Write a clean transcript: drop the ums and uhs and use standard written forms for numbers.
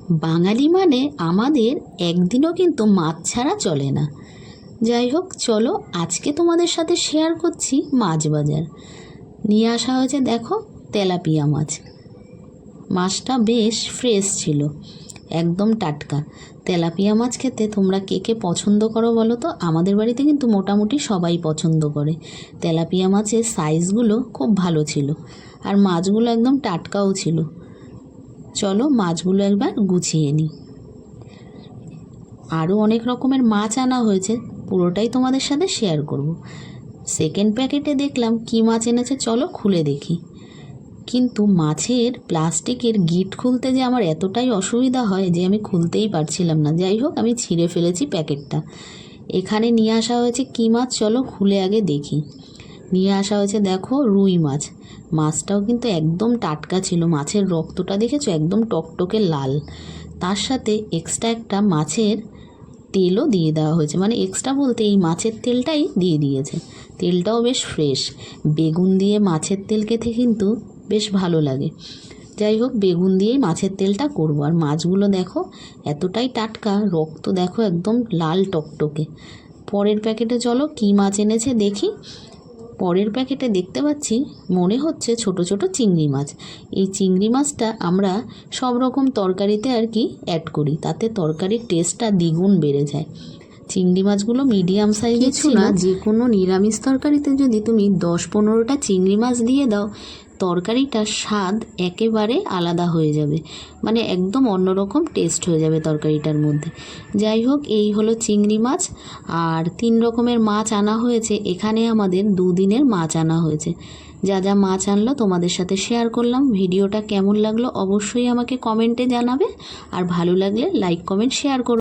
বাঙালি মানে আমাদের একদিনও কিন্তু মাছ ছাড়া চলে না। যাই হোক, চলো আজকে তোমাদের সাথে শেয়ার করছি মাছ বাজার। নিয়ে আসা হয়েছে দেখো তেলাপিয়া মাছ। মাছটা বেশ ফ্রেশ ছিল, একদম টাটকা। তেলাপিয়া মাছ খেতে তোমরা কে কে পছন্দ করো বলো তো? আমাদের বাড়িতে কিন্তু মোটামুটি সবাই পছন্দ করে। তেলাপিয়া মাছের সাইজগুলো খুব ভালো ছিল, আর মাছগুলো একদম টাটকাও ছিল। চলো মাছগুলো একবার গুছিয়ে নিই। আরও অনেক রকমের মাছ আনা হয়েছে, পুরোটাই তোমাদের সাথে শেয়ার করব। সেকেন্ড প্যাকেটে দেখলাম কী মাছ এনেছে, চলো খুলে দেখি। কিন্তু মাছের প্লাস্টিকের গিট খুলতে যে আমার এতটাই অসুবিধা হয় যে আমি খুলতেই পারছিলাম না। যাই হোক, আমি ছিঁড়ে ফেলেছি প্যাকেটটা। এখানে নিয়ে আসা হয়েছে কী মাছ, চলো খুলে আগে দেখি। নিয়ে আসা হয়েছে দেখো রুই মাছ। মাছটাও কিন্তু একদম টাটকা ছিল, মাছের রক্তটা দেখেছো একদম টকটকে লাল। তার সাথে এক্সট্রা একটা মাছের তেলও দিয়ে দেওয়া হয়েছে, মানে এক্সট্রা বলতে এই মাছের তেলটাই দিয়ে দিয়েছে। তেলটাও বেশ ফ্রেশ। বেগুন দিয়ে মাছের তেল খেতে কিন্তু বেশ ভালো লাগে। যাই হোক, বেগুন দিয়েই মাছের তেলটা করবো। আর মাছগুলো দেখো এতটাই টাটকা, রক্ত দেখো একদম লাল টকটকে। পরের প্যাকেটে চলো কী মাছ এনেছে দেখি। পরের প্যাকেটে দেখতে পাচ্ছি মনে হচ্ছে ছোট ছোট চিংড়ি মাছ। এই চিংড়ি মাছটা আমরা সব রকম তরকারিতে আর কি অ্যাড করি, তাতে তরকারির টেস্টটা দ্বিগুণ বেড়ে যায়। চিংড়ি মাছগুলো মিডিয়াম সাইজের ছিল। যে কোনো নিরামিষ তরকারিতে যদি তুমি 10-15টা চিংড়ি মাছ দিয়ে দাও, তরকারিটার স্বাদ একেবারে আলাদা হয়ে যাবে, মানে একদম অন্যরকম টেস্ট হয়ে যাবে তরকারিটার মধ্যে। যাই হোক, এই হলো চিংড়ি মাছ। আর 3 রকমের মাছ আনা হয়েছে এখানে, আমাদের 2 দিনের মাছ আনা হয়েছে। যা যা মাছ আনলো তোমাদের সাথে শেয়ার করলাম। ভিডিওটা কেমন লাগলো অবশ্যই আমাকে কমেন্টে জানাবে, আর ভালো লাগলে লাইক কমেন্ট শেয়ার করো।